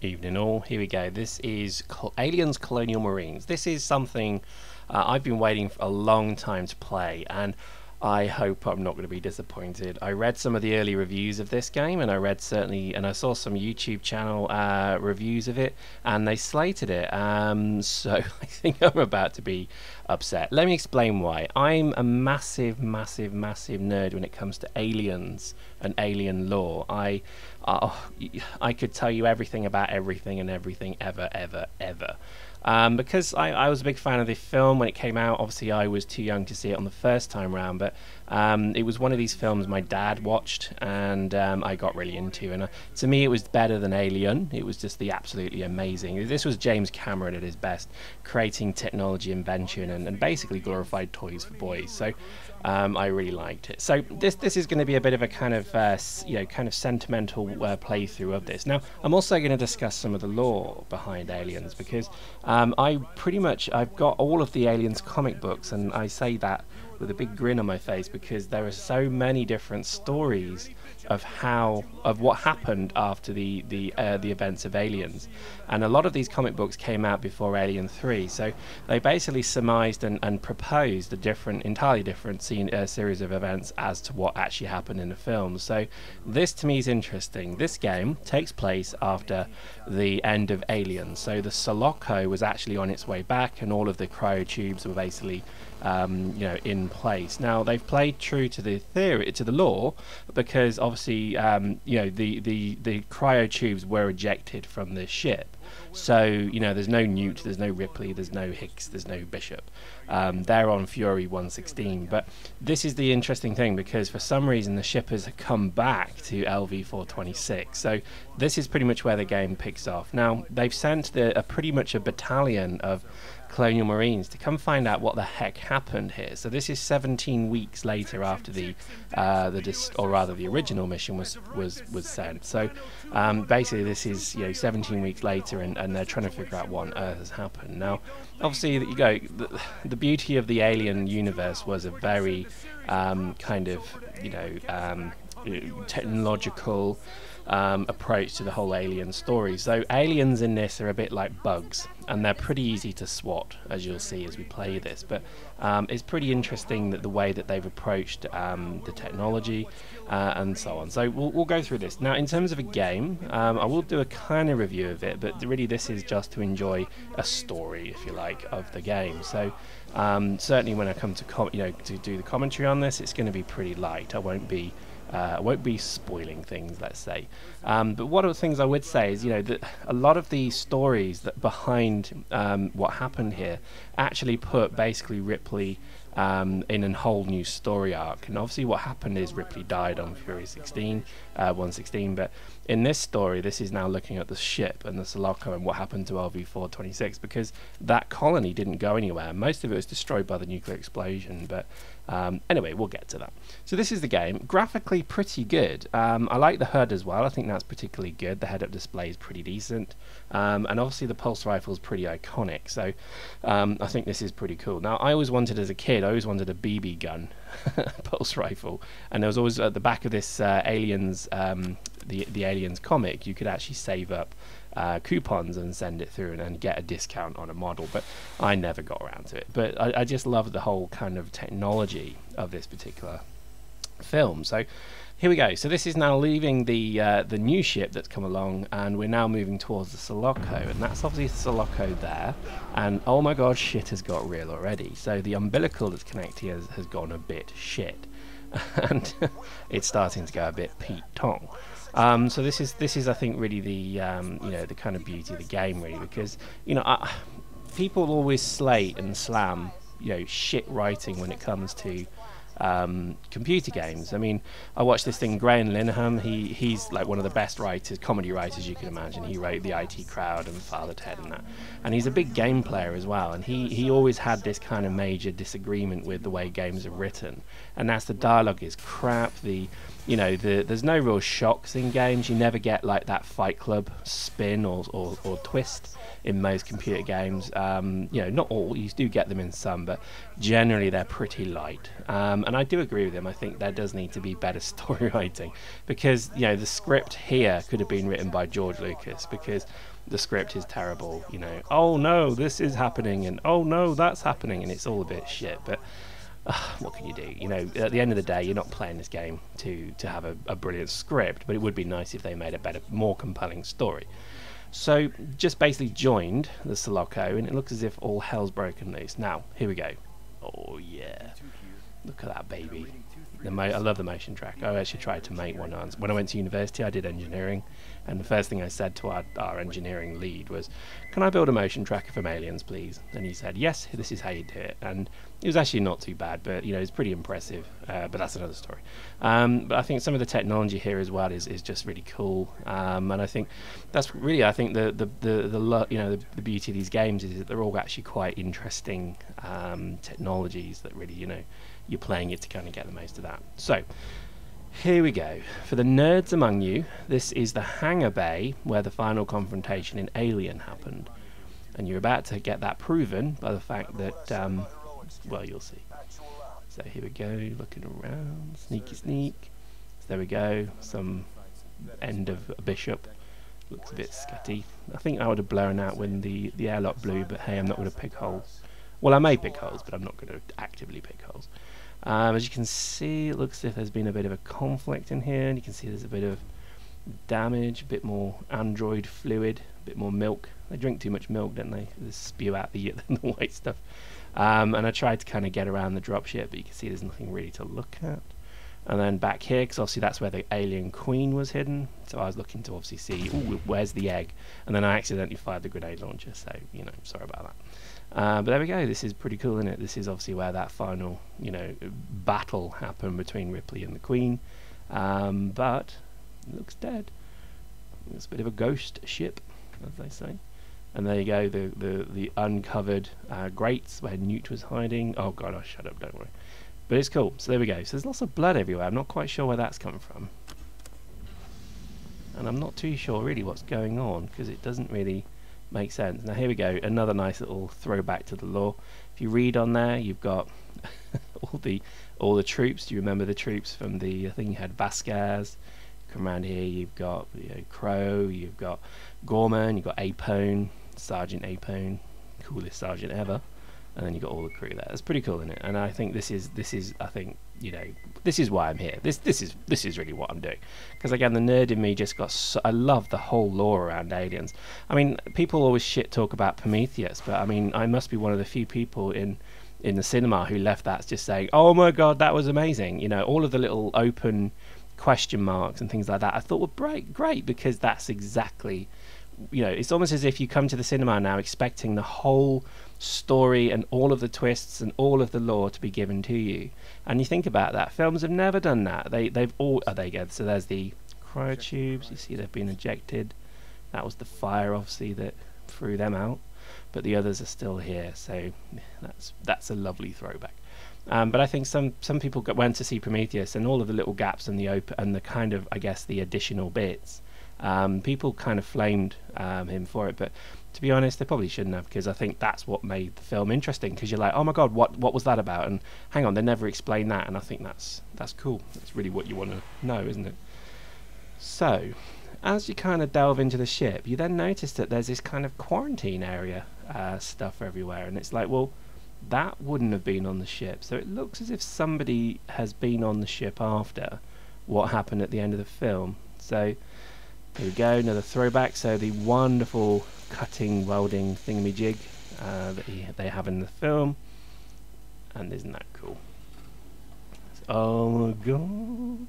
Evening all, here we go. This is Aliens Colonial Marines. This is something I've been waiting for a long time to play, and I hope I'm not going to be disappointed. I read some of the early reviews of this game, and I saw some YouTube channel reviews of it, and they slated it. So I think I'm about to be upset. Let me explain why. I'm a massive nerd when it comes to aliens and alien lore. I could tell you everything about everything and everything ever. Because I was a big fan of the film when it came out. Obviously I was too young to see it on the first time round, but it was one of these films my dad watched, and I got really into, and to me it was better than Alien. It was just the absolutely amazing. This was James Cameron at his best, creating technology, invention, and basically glorified toys for boys. So I really liked it. So this is going to be a bit of a kind of sentimental playthrough of this. Now I'm also going to discuss some of the lore behind Aliens, because I've got all of the Aliens comic books, and I say that with a big grin on my face because there are so many different stories of what happened after the events of Aliens, and a lot of these comic books came out before Alien 3, so they basically surmised and proposed a entirely different series of events as to what actually happened in the film. So this to me is interesting. This game takes place after the end of Aliens, so the Sulaco was actually on its way back, and all of the cryotubes were basically in place. Now they've played true to the lore, because obviously the cryotubes were ejected from the ship. So there's no Newt, there's no Ripley, there's no Hicks, there's no Bishop. They're on Fury 116. But this is the interesting thing, because for some reason the ship has come back to LV 426. So this is pretty much where the game picks off. Now they've sent pretty much a battalion of Colonial Marines to come find out what the heck happened here. So this is 17 weeks later after the original mission was sent. So basically this is 17 weeks later, and they're trying to figure out what on earth has happened. Now obviously the beauty of the Alien universe was a very technological approach to the whole alien story. So aliens in this are a bit like bugs, and they're pretty easy to swat, as you'll see as we play this, but it's pretty interesting that the way that they've approached the technology and so on. So we'll go through this. Now in terms of a game, I will do a kind of review of it, but really this is just to enjoy a story, if you like, of the game. So certainly when I come to do the commentary on this, it's going to be pretty light. I won't be spoiling things, let's say. But one of the things I would say is, that a lot of the stories that behind what happened here actually put basically Ripley in a whole new story arc. And obviously what happened is Ripley died on Fury 116, but in this story this is now looking at the ship and the Sulaco and what happened to LV 426, because that colony didn't go anywhere. Most of it was destroyed by the nuclear explosion, but anyway, we'll get to that. So this is the game. Graphically pretty good. I like the HUD as well. I think that's particularly good. The head-up display is pretty decent, and obviously the pulse rifle is pretty iconic, so I think this is pretty cool. Now I always wanted, as a kid, a BB gun pulse rifle, and there was always at the back of this Aliens the Aliens comic, you could actually save up coupons and send it through and get a discount on a model, but I never got around to it. But I just love the whole kind of technology of this particular film. So here we go. So this is now leaving the new ship that's come along, and we're now moving towards the Sulaco, and that's obviously the Sulaco there, and oh my god, shit has got real already. So the umbilical that's connecting has gone a bit shit and it's starting to go a bit Pete Tong. So this is I think really the the kind of beauty of the game, really, because people always slate and slam shit writing when it comes to computer games. I mean, I watched this thing, Graham Linehan. He's like one of the best comedy writers you can imagine. He wrote The IT Crowd and Father Ted and that, and he's a big game player as well, and he always had this kind of major disagreement with the way games are written, and that's the dialogue is crap, the you know, there's no real shocks in games. You never get like that Fight Club spin or twist in most computer games. You know, not all, you do get them in some, but generally they're pretty light. And I do agree with him. I think there does need to be better story writing, because, you know, the script here could have been written by George Lucas, because the script is terrible. You know, oh no, this is happening, and oh no, that's happening, and it's all a bit shit. But what can you do? You know, at the end of the day, you're not playing this game to have a brilliant script, but it would be nice if they made a better, more compelling story. So, just basically joined the Sulaco, and it looks as if all hell's broken loose. Now, here we go. Oh yeah, look at that baby. I love the motion track. I actually tried to make one. When I went to university, I did engineering, and the first thing I said to our engineering lead was, "Can I build a motion tracker from Aliens, please?" And he said, "Yes, this is how you do it." And it was actually not too bad, but you know, it's pretty impressive. But that's another story. But I think some of the technology here as well is just really cool. And I think that's really, I think the beauty of these games is that they're all actually quite interesting technologies that really, you know, you're playing it to kind of get the most of that. So here we go. For the nerds among you, this is the hangar bay where the final confrontation in Alien happened, and you're about to get that proven by the fact that well, you'll see. So here we go, looking around, sneaky sneak. So there we go, some end of a bishop. Looks a bit scutty. I think I would have blown out when the airlock blew, but hey, I'm not going to pick holes. Well, I may pick holes, but I'm not going to actively pick holes. As you can see, it looks as if there's been a bit of a conflict in here, and you can see there's a bit of damage, a bit more android fluid, a bit more milk. They drink too much milk, don't they? They spew out the white stuff. And I tried to kind of get around the dropship, but you can see there's nothing really to look at. And then back here, because obviously that's where the alien queen was hidden, so I was looking to obviously see, ooh, where's the egg? And then I accidentally fired the grenade launcher, so, you know, sorry about that. But there we go, this is pretty cool, isn't it? This is obviously where that final, you know, battle happened between Ripley and the Queen. But it looks dead. It's a bit of a ghost ship, as they say. And there you go, the uncovered grates where Newt was hiding. Oh god, I'll shut up, don't worry. But it's cool, so there we go. So there's lots of blood everywhere. I'm not quite sure where that's come from. And I'm not too sure really what's going on, because it doesn't really make sense. Now here we go, another nice little throwback to the lore. If you read on there, you've got all the troops. Do you remember the troops from the, I think you had Vasquez. Come around here, you've got, you know, Crow, you've got Gorman, you've got Apone, Sergeant Apone, coolest sergeant ever, and then you've got all the crew there. That's pretty cool, isn't it? And I think this is I think, you know, this is why I'm here. This is really what I'm doing, because again, the nerd in me just got I love the whole lore around Aliens. I mean, people always shit talk about Prometheus, but I mean, I must be one of the few people in the cinema who left that just saying, oh my god, that was amazing. You know, all of the little open question marks and things like that I thought were great, because that's exactly, you know, it's almost as if you come to the cinema now expecting the whole story and all of the twists and all of the lore to be given to you. And you think about that, films have never done that. They've all, oh, there you go. So there's the cryotubes, you see they've been ejected. That was the fire obviously that threw them out, but the others are still here, so that's a lovely throwback. But I think some people went to see Prometheus, and all of the little gaps and the kind of, I guess, the additional bits, people kind of flamed him for it. But to be honest, they probably shouldn't have, because I think that's what made the film interesting. Because you're like, oh my god, what was that about? And hang on, they never explained that. And I think that's cool. That's really what you want to know, isn't it? So, as you kind of delve into the ship, you then notice that there's this kind of quarantine area stuff everywhere, and it's like, well, that wouldn't have been on the ship. So it looks as if somebody has been on the ship after what happened at the end of the film. So here we go, another throwback. So the wonderful cutting welding thingamajig that they have in the film, and isn't that cool? Oh my god,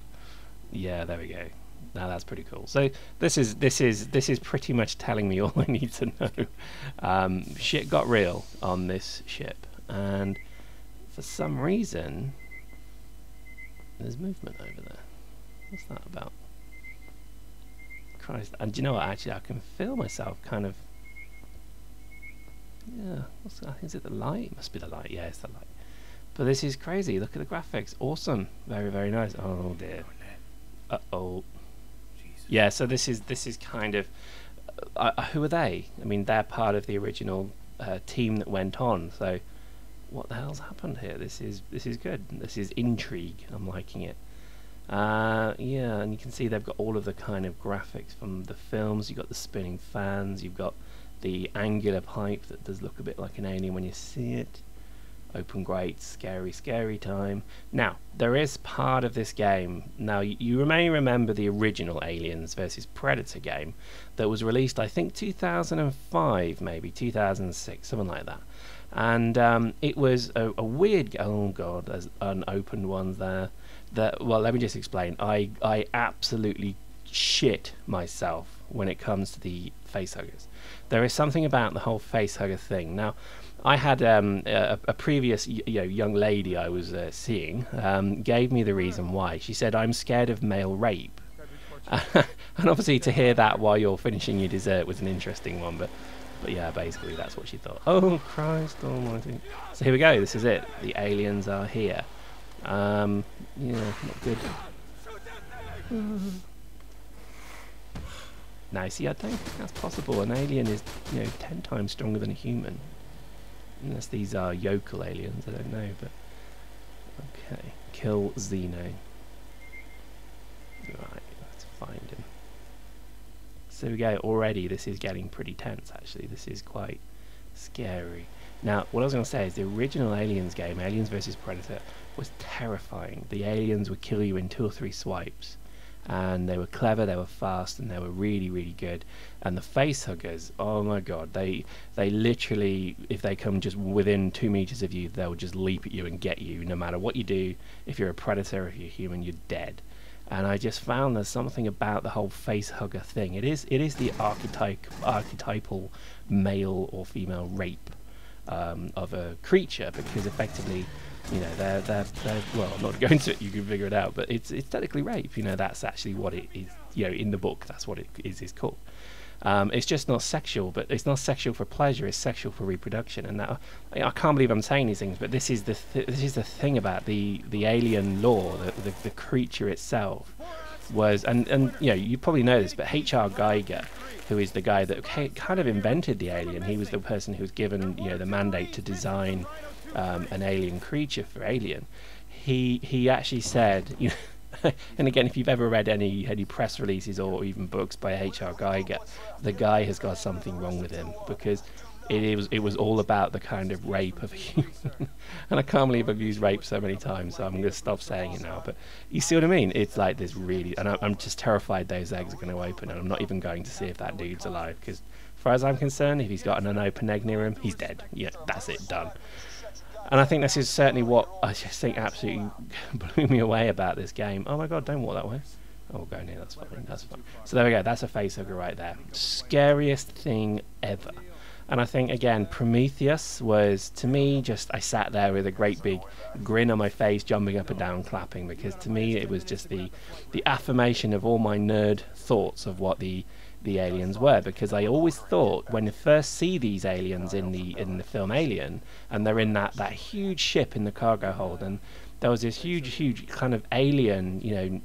yeah, there we go. Now that's pretty cool. So this is pretty much telling me all I need to know. Shit got real on this ship, and for some reason there's movement over there. What's that about? Christ! And do you know what? Actually, I can feel myself kind of. Yeah. What's that? Is it the light? It must be the light. Yeah, it's the light. But this is crazy. Look at the graphics. Awesome. Very, very nice. Oh dear. Uh-oh. Yeah, so this is kind of who are they? I mean, they're part of the original team that went on. So, what the hell's happened here? This is good. This is intrigue. I'm liking it. Yeah, and you can see they've got all of the kind of graphics from the films. You've got the spinning fans. You've got the angular pipe that does look a bit like an alien when you see it. Open grates, scary time. Now, there is part of this game. Now, you may remember the original Aliens versus Predator game that was released, I think, 2005, maybe 2006, something like that. And it was a weird. Oh god, there's unopened ones there. Well, let me just explain. I absolutely shit myself when it comes to the facehuggers. There is something about the whole facehugger thing. Now, I had a previous young lady I was seeing gave me the reason why. She said, I'm scared of male rape. And obviously to hear that while you're finishing your dessert was an interesting one, but yeah, basically that's what she thought. Oh Christ almighty. So here we go, this is it. The aliens are here. Yeah, not good. Now, see, I don't think that's possible. An alien is, 10 times stronger than a human. Unless these are yokel aliens, I don't know, but... Okay, kill Xeno. Right, let's find him. So we go, already this is getting pretty tense, actually. This is quite scary. Now, what I was going to say is the original Aliens game, Aliens vs Predator, was terrifying. The aliens would kill you in 2 or 3 swipes. And they were clever, they were fast, and they were really good. And the facehuggers, oh my god, they literally, if they come just within 2 meters of you, they'll just leap at you and get you, no matter what you do. If you're a predator, if you're human, you're dead. And I just found there's something about the whole facehugger thing. It is the archetypal male or female rape of a creature, because effectively, they're well, I'm not going to it, you can figure it out, but it's technically rape. That's actually what it is. In the book, that's what it is called. It's just not sexual, but it's not sexual for pleasure. It's sexual for reproduction. And that, I can't believe I'm saying these things, but this is the thing about the alien lore. The creature itself was, and you probably know this, but H.R. Geiger, who is the guy that kind of invented the alien, he was the person who was given the mandate to design an alien creature for Alien. He actually said, and again, if you've ever read any press releases or even books by H.R. Geiger, the guy has got something wrong with him, because it was all about the kind of rape of a human. And I can't believe I've used rape so many times, so I'm going to stop saying it now. But you see what I mean? It's like this really, and I'm just terrified those eggs are going to open, and I'm not even going to see if that dude's alive, because as far as I'm concerned, if he's got an unopened egg near him, he's dead. Yeah, that's it, done. And I think this is certainly what I just think absolutely blew me away about this game. Oh my god, don't walk that way. Oh, we'll go in here, that's fine. So there we go, that's a facehugger right there. Scariest thing ever. And I think, again, Prometheus was, to me, I sat there with a great big grin on my face, jumping up and down, clapping, because to me it was just the affirmation of all my nerd thoughts of what the aliens were, because I always thought when you first see these aliens in the film Alien, and they're in that huge ship in the cargo hold, and there was this huge kind of alien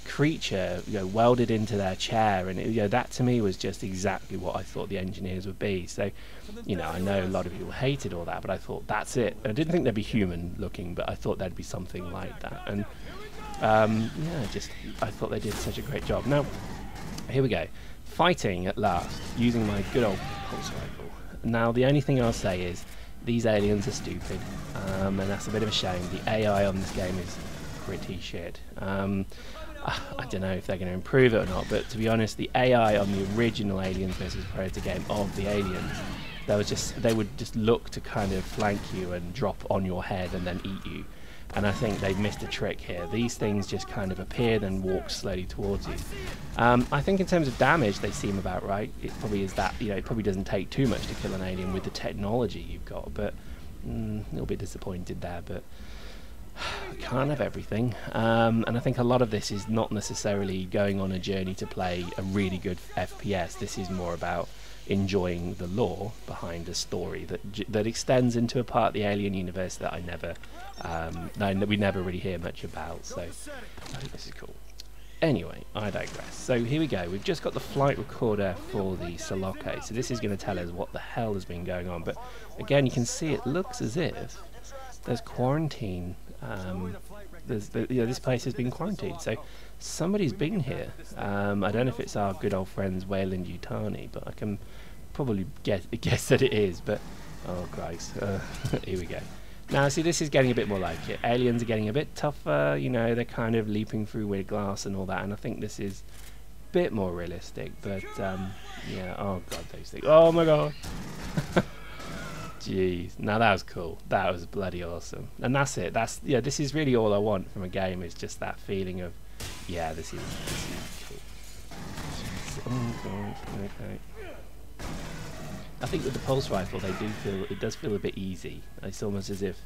creature welded into their chair, and that to me was just exactly what I thought the engineers would be. So I know a lot of people hated all that, but I thought that's it. I didn't think they'd be human looking, but I thought there'd be something like that. And I thought they did such a great job. Now here we go, fighting at last using my good old pulse rifle. Now the only thing I'll say is these aliens are stupid, and that's a bit of a shame. The AI on this game is pretty shit. I don't know if they're going to improve it or not, but to be honest, the AI on the original Aliens vs Predator game of the aliens, they would just look to kind of flank you and drop on your head and then eat you. And I think they've missed a trick here. These things just kind of appear and walk slowly towards you. I think in terms of damage, they seem about right. It probably is that, it probably doesn't take too much to kill an alien with the technology you've got, but a little bit disappointed there, but can't have everything. And I think a lot of this is not necessarily going on a journey to play a really good FPS. This is more about enjoying the lore behind a story that extends into a part of the Alien universe that we never really hear much about. So I think this is cool. Anyway, I digress. So here we go. We've just got the flight recorder for the Sulaco. So this is going to tell us what the hell has been going on. But again, you can see it looks as if there's quarantine. This place has been quarantined. So somebody's been here. I don't know if it's our good old friends Wayland Yutani, but I can probably guess that it is. But oh Christ, here we go. Now, see, this is getting a bit more like it. Aliens are getting a bit tougher, you know, they're kind of leaping through weird glass and all that, and I think this is a bit more realistic, but, yeah, oh god, those things. Oh my god! Jeez, now that was cool. That was bloody awesome. And that's it. Yeah, this is really all I want from a game, is just that feeling of, yeah, this is cool. Oh god, okay. I think with the pulse rifle, it does feel a bit easy. It's almost as if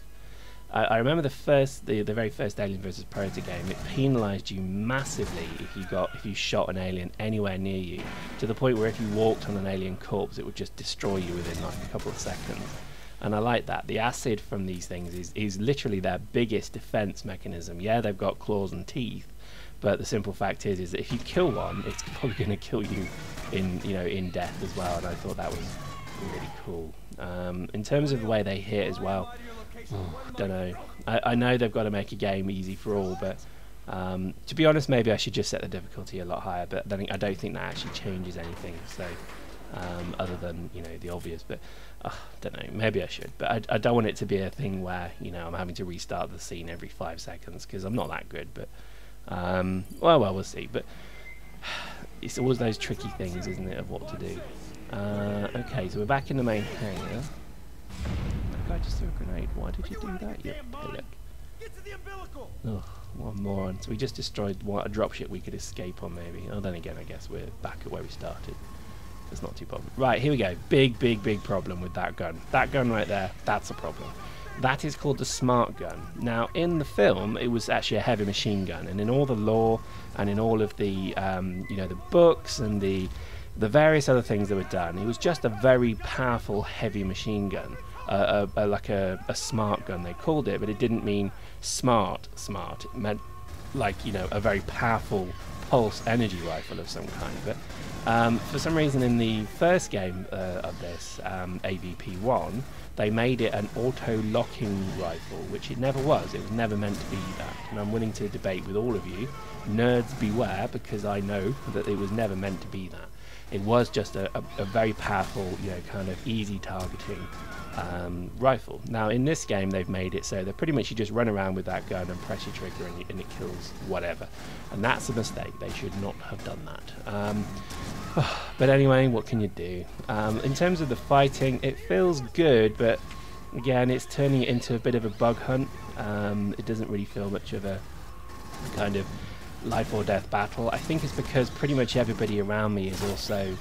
I remember the very first Alien vs Predator game. It penalised you massively if you shot an alien anywhere near you, to the point where if you walked on an alien corpse, it would just destroy you within like a couple of seconds. And I like that. The acid from these things is literally their biggest defence mechanism. Yeah, they've got claws and teeth, but the simple fact is that if you kill one, it's probably going to kill you in death as well. And I thought that was really cool. In terms of the way they hit as well, don't know. I know they've got to make a game easy for all, but to be honest, maybe I should just set the difficulty a lot higher. But then I don't think that actually changes anything. So other than the obvious, but don't know. Maybe I should, but I don't want it to be a thing where I'm having to restart the scene every 5 seconds, because I'm not that good. But well, we'll see. But it's always those tricky things, isn't it, of what to do. Okay, so we're back in the main hangar. That guy just threw a grenade. Why did you do that, you pillock? Oh, what a moron. So we just destroyed a dropship we could escape on, maybe. Oh, then again, I guess we're back at where we started. It's not too problem. Right, here we go. Big problem with that gun. That gun right there, that's a problem. That is called the smart gun. Now, in the film, it was actually a heavy machine gun, and in all the lore and in all of the the books and the various other things that were done, it was just a very powerful heavy machine gun, like a smart gun they called it, but it didn't mean smart. It meant like a very powerful pulse energy rifle of some kind. But for some reason in the first game of this, AVP1, they made it an auto-locking rifle, which it never was. It was never meant to be that, and I'm willing to debate with all of you. Nerds beware, because I know that it was never meant to be that. It was just a very powerful, kind of easy targeting rifle. Now in this game they've made it so that pretty much you just run around with that gun and press your trigger and it kills whatever. And that's a mistake. They should not have done that. But anyway, what can you do? In terms of the fighting, it feels good, but again, it's turning it into a bit of a bug hunt. It doesn't really feel much of a kind of life or death battle. I think it's because pretty much everybody around me is also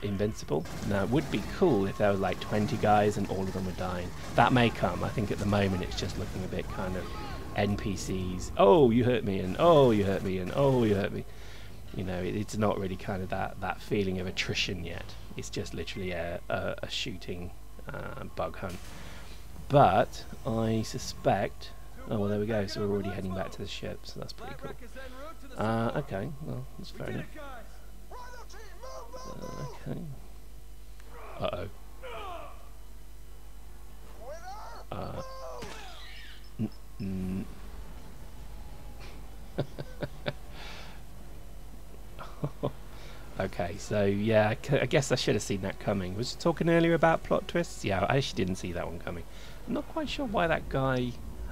invincible. Now it would be cool if there were like 20 guys and all of them were dying. That may come. I think at the moment it's just looking a bit kind of NPCs. Oh, you hurt me, and oh, you hurt me, and oh, you hurt me. It's not really kind of that feeling of attrition yet. It's just literally a shooting bug hunt. But I suspect. Oh, well, there we go. So we're already heading back to the ship, so that's pretty cool. Okay, well, that's fair enough. Okay. Okay, so yeah, I guess I should have seen that coming. Was you talking earlier about plot twists? Yeah, I actually didn't see that one coming. I'm not quite sure why that guy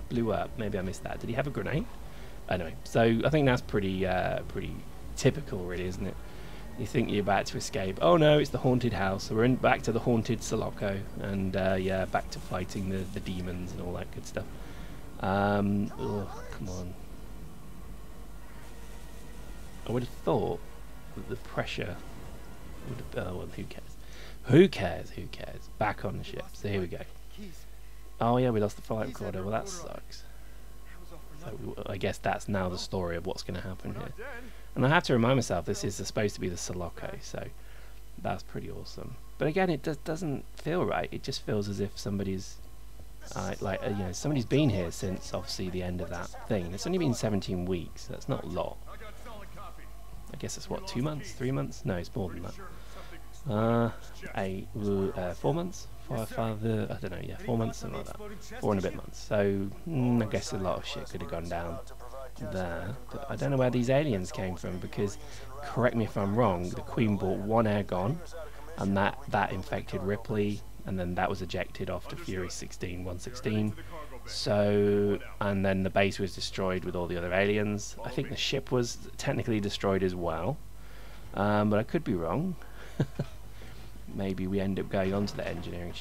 blew up. Maybe I missed that. Did he have a grenade? Anyway, so I think that's pretty typical, really, isn't it? You think you're about to escape. Oh no, it's the haunted house. So we're back to the haunted Sulaco, and yeah, back to fighting the demons and all that good stuff. Oh, come on. I would have thought that the pressure would have... Oh, well, who cares? Who cares? Who cares? Back on the ship. So here we go. Oh yeah, we lost the flight recorder. Well, that sucks. So I guess that's now the story of what's going to happen here. And I have to remind myself, this is supposed to be the Sulaco, so that's pretty awesome. But again, it doesn't feel right. It just feels as if somebody's somebody's been here since obviously the end of that thing. It's only been 17 weeks. That's not a lot. I guess it's what, 2 months, 3 months? No, it's more than that. 4 months? I don't know, yeah, 4 months, something like that. 4 and a bit months. So, I guess a lot of shit could have gone down there. But I don't know where these aliens came from, because, correct me if I'm wrong, the Queen bought 1 airgun, and that infected Ripley, and then that was ejected off to Fury 116. So, and then the base was destroyed with all the other aliens. I think the ship was technically destroyed as well, but I could be wrong. Maybe we end up going onto the engineer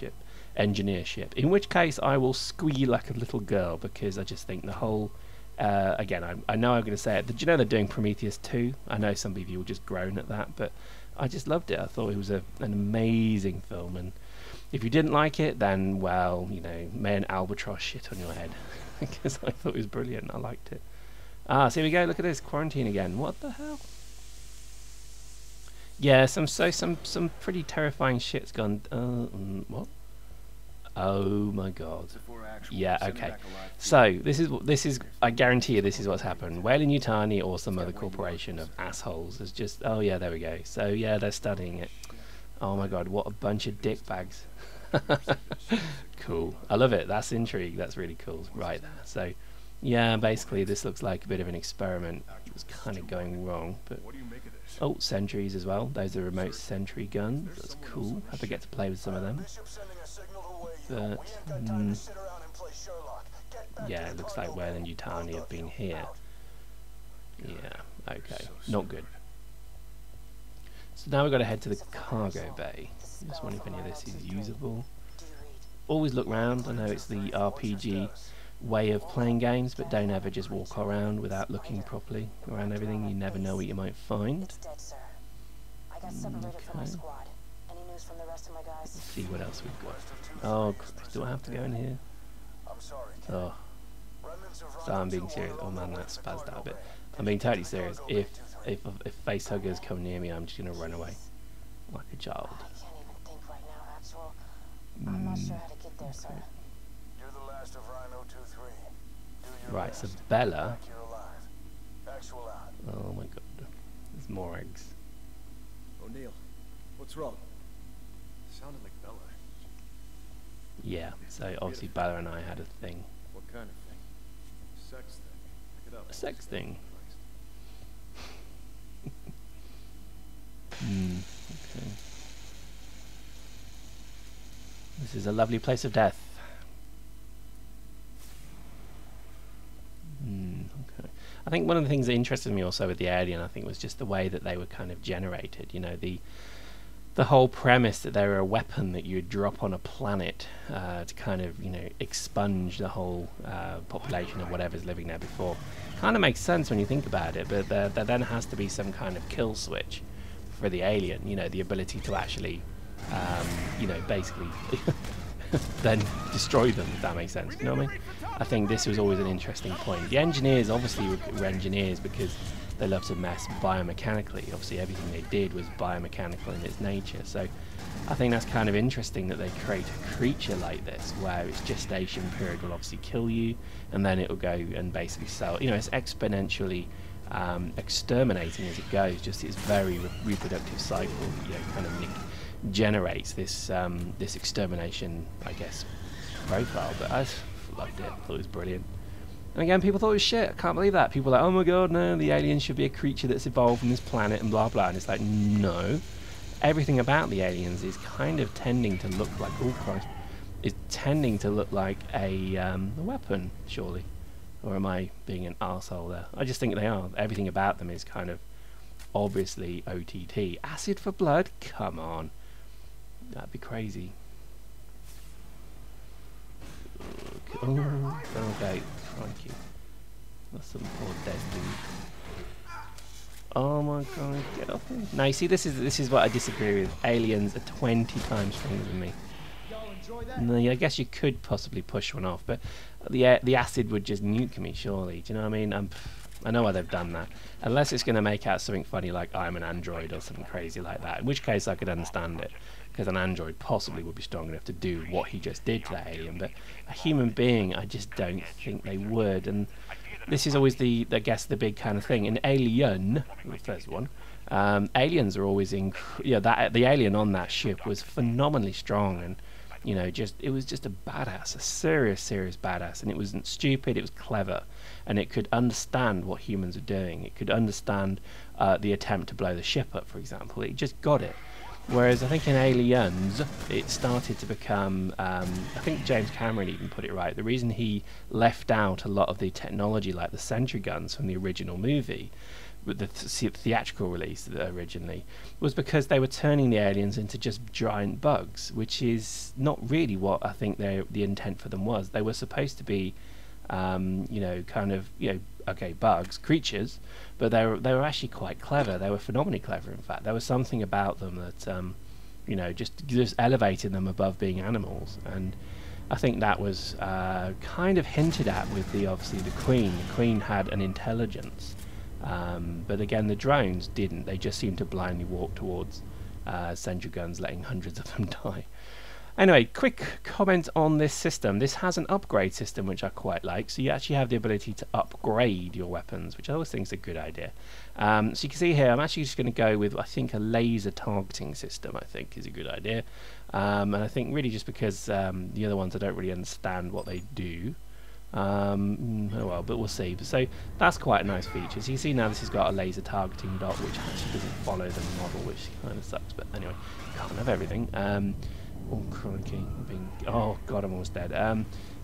ship, in which case I will squeal like a little girl, because I just think the whole again, I know I'm going to say it, did you know they're doing Prometheus 2? I know some of you will just groan at that, but I just loved it. I thought it was an amazing film, and if you didn't like it, then, well, you know, may an albatross shit on your head, because I thought it was brilliant. I liked it. So here we go. Look at this, quarantine again. What the hell? Yeah, some pretty terrifying shit's gone. What? Oh my god. Yeah, okay. So this is I guarantee you this is what's happened. Weyland-Yutani or some other corporation of assholes has just, oh yeah, there we go. So yeah, they're studying it. Oh my god, what a bunch of dickbags. Cool. I love it. That's intrigue. That's really cool. Right there. So yeah, basically this looks like a bit of an experiment. It's kind of going wrong, but oh, sentries as well. Those are remote sentry guns. That's cool. Hope I get to play with some of them. But yeah, it looks like Weyland-Yutani have been here. Yeah, okay, not good. So now we've got to head to the cargo bay. Just wondering if any of this is usable. Always look round. I know it's the RPG way of playing games, but don't ever just walk around without looking properly around everything. You never know what you might find. Okay. Let's see what else we've got. Oh, do I have to go in here? Oh, so I'm being serious. Oh man, that spazzed out a bit. I'm being totally serious. If face huggers come near me, I'm just gonna run away like a child. Okay. Right, so Bella. Oh my god, there's more eggs. O'Neill, what's wrong? Sounded like Bella. Yeah, so obviously Bella and I had a thing. What kind of thing? Sex thing. Pick it up. A sex thing. Okay. This is a lovely place of death. Okay. I think one of the things that interested me also with the Alien, I think, was just the way that they were kind of generated. You know, the whole premise that they were a weapon that you would drop on a planet to kind of, you know, expunge the whole population of whatever's living there before. Kind of makes sense when you think about it, but there then has to be some kind of kill switch for the alien. You know, the ability to actually, you know, basically then destroy them, if that makes sense. You know what I mean? I think this was always an interesting point. The engineers obviously were engineers because they love to mess biomechanically. Obviously everything they did was biomechanical in its nature, so I think that's kind of interesting that they create a creature like this where its gestation period will obviously kill you, and then it will go and basically sell, you know, it's exponentially exterminating as it goes, just its very reproductive cycle, you know, kind of generates this this extermination, I guess, profile. But I loved it. I thought it was brilliant. And again, people thought it was shit. I can't believe that. People were like, oh my god, no, the alien should be a creature that's evolved from this planet and blah blah. And it's like, no. Everything about the aliens is kind of tending to look like, oh Christ, is tending to look like a weapon, surely. Or am I being an arsehole there? I just think they are. Everything about them is kind of obviously OTT. Acid for blood? Come on. That'd be crazy. Oh, okay, crikey. That's some poor dead dude. Oh my god, get off me. Now you see, this is what I disagree with. Aliens are 20 times stronger than me. No, I guess you could possibly push one off, but the acid would just nuke me, surely. Do you know what I mean? I know why they've done that. Unless it's going to make out something funny like I'm an android or something crazy like that, in which case I could understand it, because an android possibly would be strong enough to do what he just did to that alien, but a human being, I just don't think they would. And this is always I guess the big kind of thing in Alien, the first one. Aliens are always that the alien on that ship was phenomenally strong, and it was just a badass, a serious badass, and it wasn't stupid, it was clever, and it could understand what humans are doing. It could understand the attempt to blow the ship up, for example. It just got it. Whereas I think in Aliens, it started to become, I think James Cameron even put it right, the reason he left out a lot of the technology like the sentry guns from the original movie, with the theatrical release originally, was because they were turning the aliens into just giant bugs, which is not really what I think the intent for them was. They were supposed to be, bugs, creatures, but they were actually quite clever. They were phenomenally clever, in fact. There was something about them that, just elevated them above being animals, and I think that was kind of hinted at with obviously the Queen. The Queen had an intelligence. But again, the drones didn't. They just seemed to blindly walk towards sentry guns, letting hundreds of them die. Anyway, quick comment on this system. This has an upgrade system, which I quite like. So you actually have the ability to upgrade your weapons, which I always think is a good idea. So you can see here, I'm actually just going to go with, I think, a laser targeting system, I think, is a good idea. And I think really just because the other ones, I don't really understand what they do. Oh well, but we'll see. So that's quite a nice feature. So you can see now this has got a laser targeting dot, which actually doesn't follow the model, which kind of sucks. But anyway, can't have everything. Oh crikey! Oh god, I'm almost dead.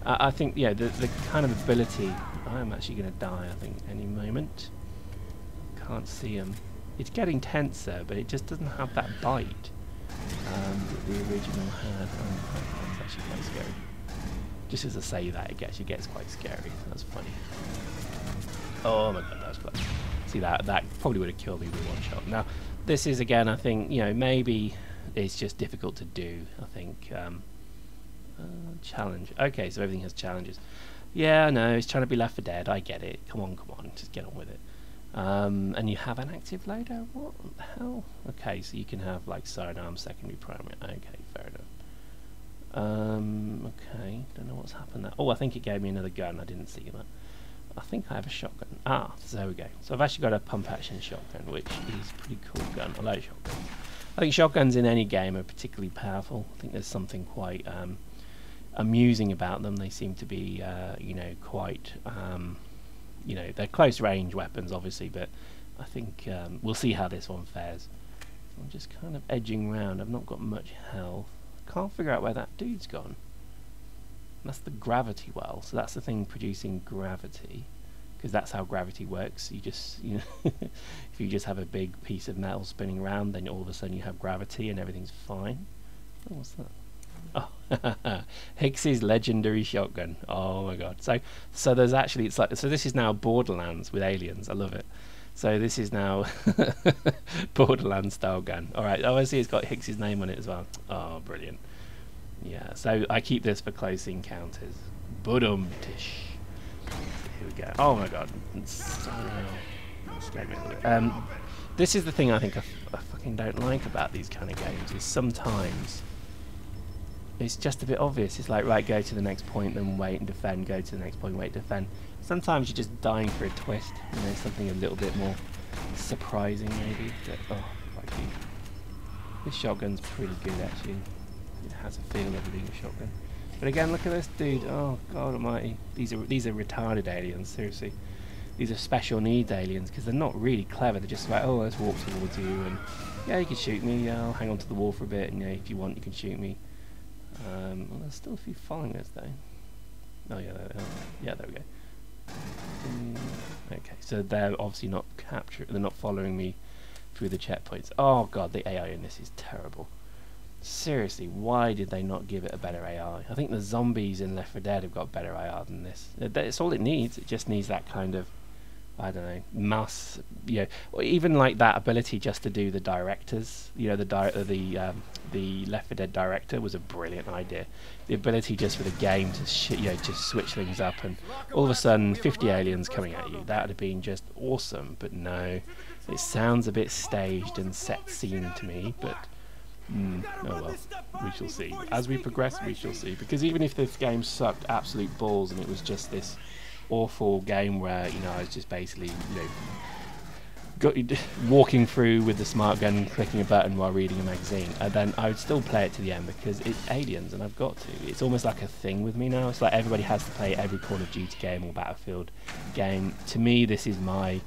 I think the kind of ability. I'm actually going to die. I think any moment. Can't see him. It's getting tenser, but it just doesn't have that bite that the original had. Oh, that's actually quite scary. Just as I say that, it actually gets quite scary. That's funny. Oh my god, that was close. See, that probably would have killed me with one shot. Now, this is again, I think, maybe it's just difficult to do. I think challenge. Okay, so everything has challenges. Yeah, no, it's trying to be Left 4 Dead. I get it. Come on, just get on with it. And you have an active loader. What the hell? Okay, so you can have like sidearm, secondary, primary. Okay, fair enough. Okay, don't know what's happened there. Oh, I think it gave me another gun. I didn't see that. I think I have a shotgun. Ah, so there we go. So I've actually got a pump action shotgun, which is a pretty cool gun. I like shotguns. I think shotguns in any game are particularly powerful. I think there's something quite amusing about them. They seem to be, quite, they're close range weapons, obviously, but I think we'll see how this one fares. I'm just kind of edging around. I've not got much health. Can't figure out where that dude's gone. That's the gravity well, so that's the thing producing gravity, because that's how gravity works. You just, if you just have a big piece of metal spinning around, then all of a sudden you have gravity and everything's fine. Oh, what's that? Oh, Hicks's legendary shotgun. Oh my god. So there's actually, so this is now Borderlands with aliens. I love it. So this is now Borderlands style gun. Alright, obviously it's got Hicks's name on it as well. Oh, brilliant. Yeah, so I keep this for close encounters. Budum-tish. Here we go. Oh my god. This is the thing I think I fucking don't like about these kind of games, is sometimes it's just a bit obvious. It's like, right, go to the next point, then wait and defend, go to the next point, wait, defend. Sometimes you're just dying for a twist, something a little bit more surprising maybe. But, oh, crikey. This shotgun's pretty good actually. It has a feel of being a shotgun. But again, look at this dude. Oh god almighty. These are retarded aliens, seriously. These are special needs aliens, because they're not really clever. They're just like, oh, let's walk towards you, and yeah, you can shoot me, I'll hang on to the wall for a bit, and if you want you can shoot me. Well, there's still a few following us though. Oh yeah, there we go. Okay, so they're obviously not they're not following me through the checkpoints. Oh god, the AI in this is terrible. Seriously, why did they not give it a better AI? I think the zombies in Left 4 Dead have got better AI than this. That's all it needs. It just needs that kind of, I don't know, mass, or even like that ability just to do the directors. The Left 4 Dead director was a brilliant idea. The ability just for the game to just switch things up, and all of a sudden 50 aliens coming at you. That would have been just awesome. But no, it sounds a bit staged and set scene to me. But oh well, we shall see. As we progress, we shall see. Because even if this game sucked absolute balls and it was just this awful game where, you know, I was just basically, walking through with the smart gun, clicking a button while reading a magazine, and then I would still play it to the end because it's Aliens, and I've got to. It's almost like a thing with me now. It's like everybody has to play every Call of Duty game or Battlefield game. To me, this is my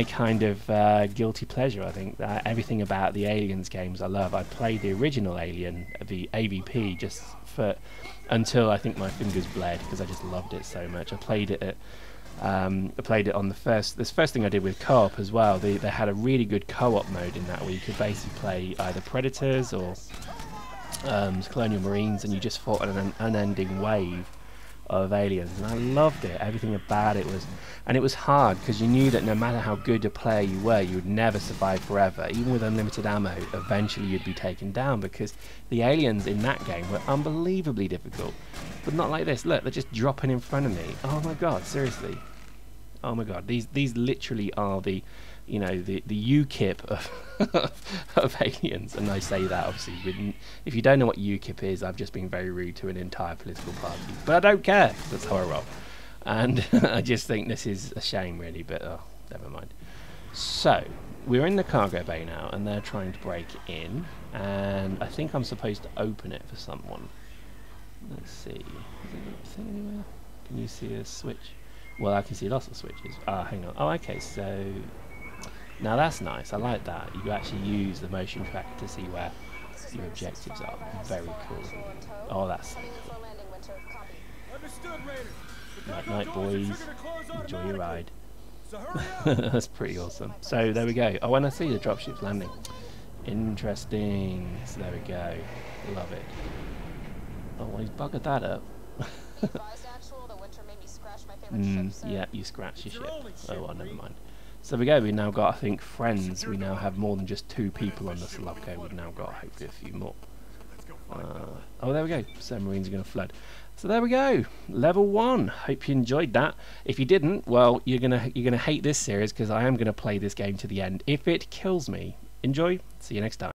kind of guilty pleasure. I think that everything about the Aliens games I love. I played the original Alien, the AVP, just for until I think my fingers bled because I just loved it so much. I played it on the first thing I did with co-op as well. They had a really good co-op mode in that where you could basically play either Predators or Colonial Marines, and you just fought an unending wave of aliens, and I loved it. Everything about it was, and it was hard because you knew that no matter how good a player you were, you would never survive forever. Even with unlimited ammo, eventually you'd be taken down because the aliens in that game were unbelievably difficult. But not like this. Look, they're just dropping in front of me. Oh my god, seriously. Oh my god, these literally are the, you know, the UKIP of aliens, and I say that obviously if you don't know what UKIP is, I've just been very rude to an entire political party, but I don't care. That's how I roll, and I just think this is a shame, really. But oh, never mind. So we're in the cargo bay now, and they're trying to break in, and I think I'm supposed to open it for someone. Let's see. Is it anywhere? Can you see a switch? Well, I can see lots of switches. Ah, hang on. Oh, okay, so now that's nice. I like that. You actually use the motion tracker to see where your objectives are. Very cool. Oh, that's night night, boys. Enjoy your ride. That's pretty awesome. So there we go. Oh, and I see the dropship's landing. Interesting. So there we go. Love it. Oh, well, he's buggered that up. Yeah, you scratched your ship. Oh well, never mind. So there we go, we've now got, I think, friends. We now have more than just 2 people on the Sulaco. We've now got hopefully a few more. Oh, there we go. Submarines are going to flood. So there we go. Level 1. Hope you enjoyed that. If you didn't, well, you're gonna hate this series because I am gonna play this game to the end. If it kills me, enjoy. See you next time.